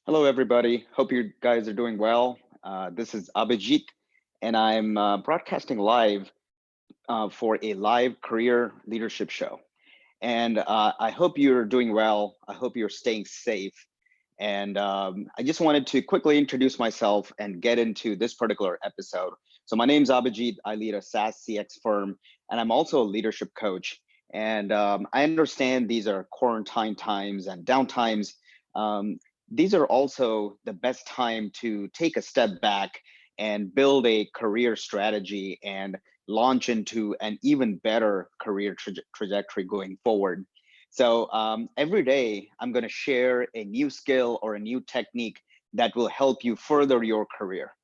Hello, everybody. Hope you guys are doing well. This is Abhijit, and I'm broadcasting live for a live career leadership show. And I hope you're doing well. I hope you're staying safe. And I just wanted to quickly introduce myself and get into this particular episode. So my name's Abhijit. I lead a SaaS CX firm, and I'm also a leadership coach. And I understand these are quarantine times and downtimes. Um, these are also the best time to take a step back and build a career strategy and launch into an even better career trajectory going forward. So every day, I'm going to share a new skill or a new technique that will help you further your career.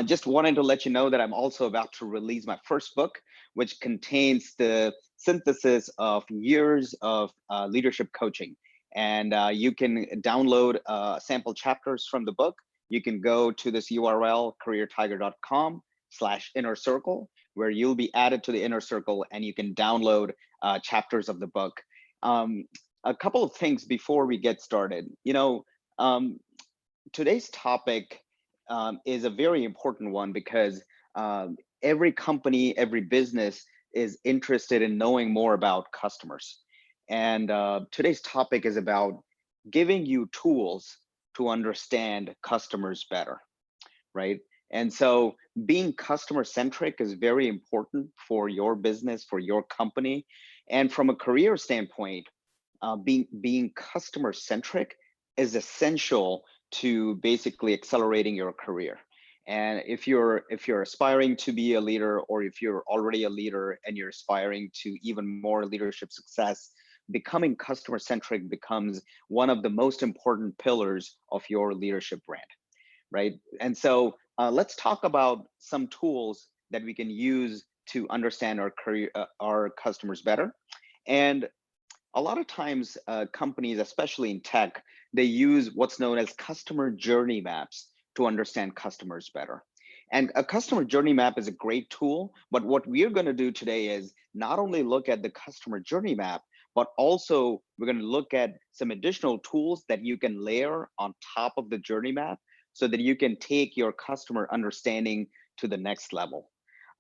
Just wanted to let you know that I'm also about to release my first book, which contains the synthesis of years of leadership coaching. And you can download sample chapters from the book. You can go to this URL, careertiger.com/inner circle, where you'll be added to the inner circle and you can download chapters of the book. Um, a couple of things before we get started. Um, Today's topic is a very important one because every company, every business is interested in knowing more about customers. And today's topic is about giving you tools to understand customers better, right? And so being customer centric is very important for your business, for your company. And from a career standpoint, being customer centric is essential to basically accelerating your career. And if you're aspiring to be a leader, or if you're already a leader and you're aspiring to even more leadership success, becoming customer centric becomes one of the most important pillars of your leadership brand, right? And so let's talk about some tools that we can use to understand our customers better. And a lot of times, companies, especially in tech, they use what's known as customer journey maps to understand customers better. And a customer journey map is a great tool, but what we're going to do today is not only look at the customer journey map, but also we're going to look at some additional tools that you can layer on top of the journey map so that you can take your customer understanding to the next level.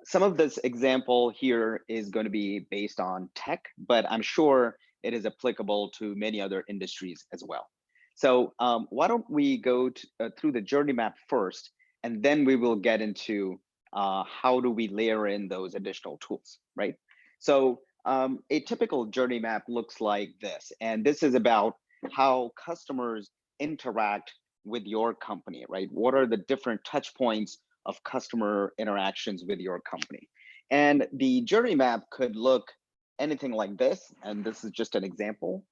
Some of this example here is going to be based on tech, but I'm sure it is applicable to many other industries as well. So why don't we go through the journey map first, and then we will get into how do we layer in those additional tools, right? So a typical journey map looks like this, and this is about how customers interact with your company, right? What are the different touch points of customer interactions with your company? And the journey map could look anything like this, and this is just an example.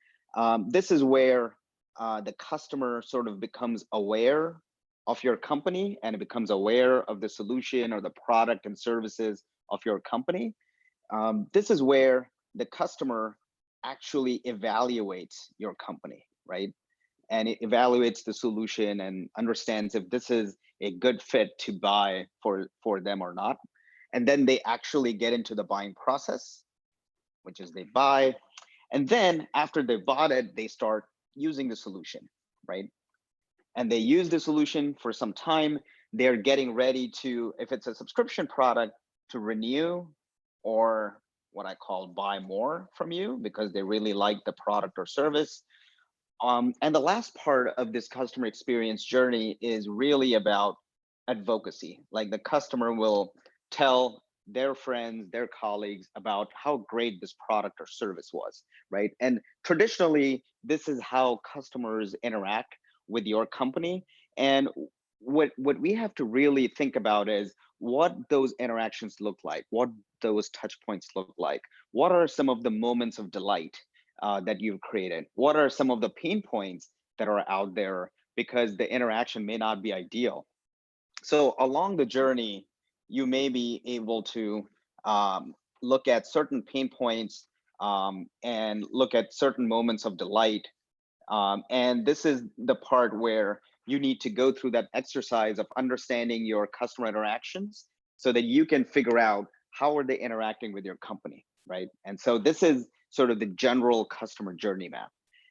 This is where the customer sort of becomes aware of your company, and it becomes aware of the solution or the product and services of your company. This is where the customer actually evaluates your company, right? And it evaluates the solution and understands if this is a good fit to buy for them or not. And then they actually get into the buying process, which is they buy. And then after they bought it, they start using the solution, right? And they use the solution for some time. They're getting ready to, if it's a subscription product, to renew, or what I call buy more from you because they really like the product or service. And the last part of this customer experience journey is really about advocacy. Like the customer will tell their friends, their colleagues about how great this product or service was, right? And traditionally, this is how customers interact with your company. And what we have to really think about is what those interactions look like, what those touch points look like, what are some of the moments of delight that you've created, what are some of the pain points that are out there because the interaction may not be ideal. So along the journey, you may be able to look at certain pain points and look at certain moments of delight. And this is the part where you need to go through that exercise of understanding your customer interactions so that you can figure out how are they interacting with your company, right? And so this is sort of the general customer journey map.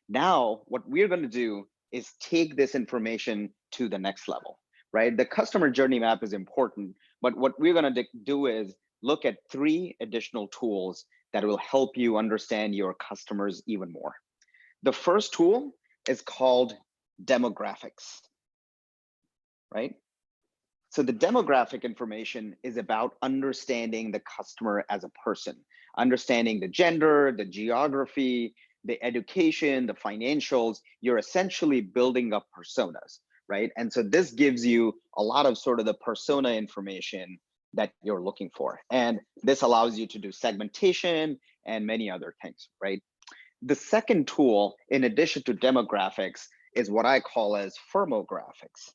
Now, what we're going to do is take this information to the next level, right? The customer journey map is important, but what we're going to do is look at 3 additional tools that will help you understand your customers even more. The first tool is called demographics, right? So the demographic information is about understanding the customer as a person, understanding the gender, the geography, the education, the financials. You're essentially building up personas, right? And so this gives you a lot of sort of the persona information that you're looking for. And this allows you to do segmentation and many other things, right? The second tool, in addition to demographics, is what I call as firmographics.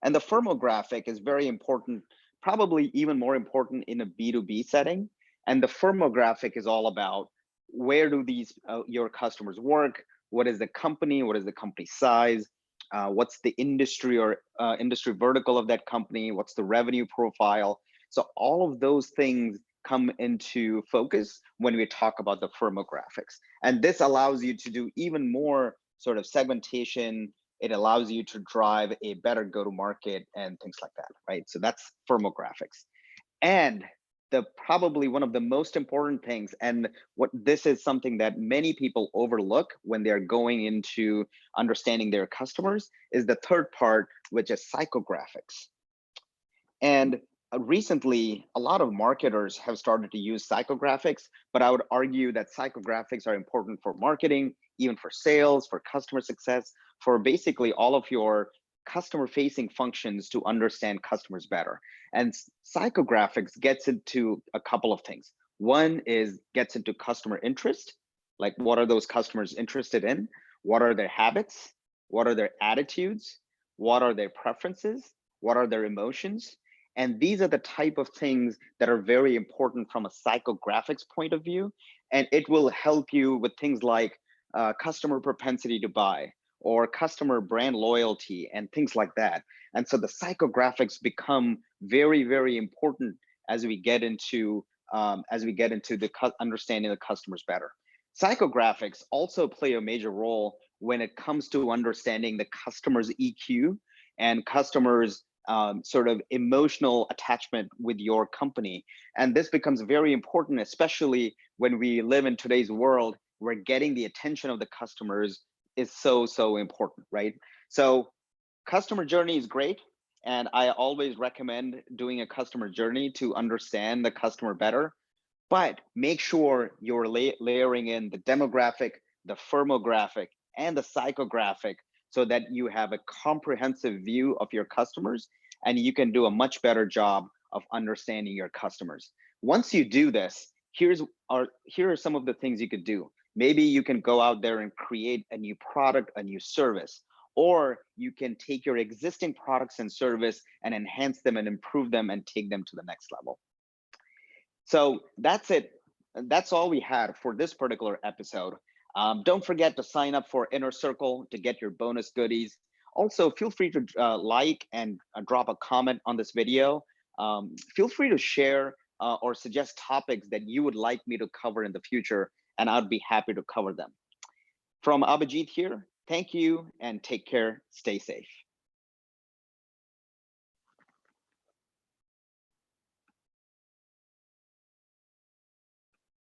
And the firmographic is very important, probably even more important in a B2B setting. And the firmographic is all about where do these your customers work? What is the company? What is the company size? What's the industry or industry vertical of that company? What's the revenue profile? So all of those things come into focus when we talk about the firmographics. And this allows you to do even more sort of segmentation. It allows you to drive a better go-to-market and things like that, right? So that's firmographics. And the probably one of the most important things, and what this is something that many people overlook when they're going into understanding their customers, is the third part, which is psychographics. And recently, a lot of marketers have started to use psychographics, but I would argue that psychographics are important for marketing, even for sales, for customer success, for basically all of your customer facing functions to understand customers better. And psychographics gets into a couple of things. One is gets into customer interest, like what are those customers interested in? What are their habits? What are their attitudes? What are their preferences? What are their emotions? And these are the type of things that are very important from a psychographics point of view. And it will help you with things like customer propensity to buy, or customer brand loyalty and things like that. And so the psychographics become very, very important as we get into the understanding the customers better. Psychographics also play a major role when it comes to understanding the customer's EQ and customers' sort of emotional attachment with your company. And this becomes very important, especially when we live in today's world where getting the attention of the customers is so important, right? So customer journey is great. And I always recommend doing a customer journey to understand the customer better. But make sure you're layering in the demographic, the firmographic, and the psychographic so that you have a comprehensive view of your customers and you can do a much better job of understanding your customers. Once you do this, here are some of the things you could do. Maybe you can go out there and create a new product, a new service, or you can take your existing products and service and enhance them and improve them and take them to the next level. So that's it. That's all we had for this particular episode. Don't forget to sign up for Inner Circle to get your bonus goodies. Also, feel free to like and drop a comment on this video. Feel free to share or suggest topics that you would like me to cover in the future, and I'd be happy to cover them. From Abhijit here, thank you and take care. Stay safe.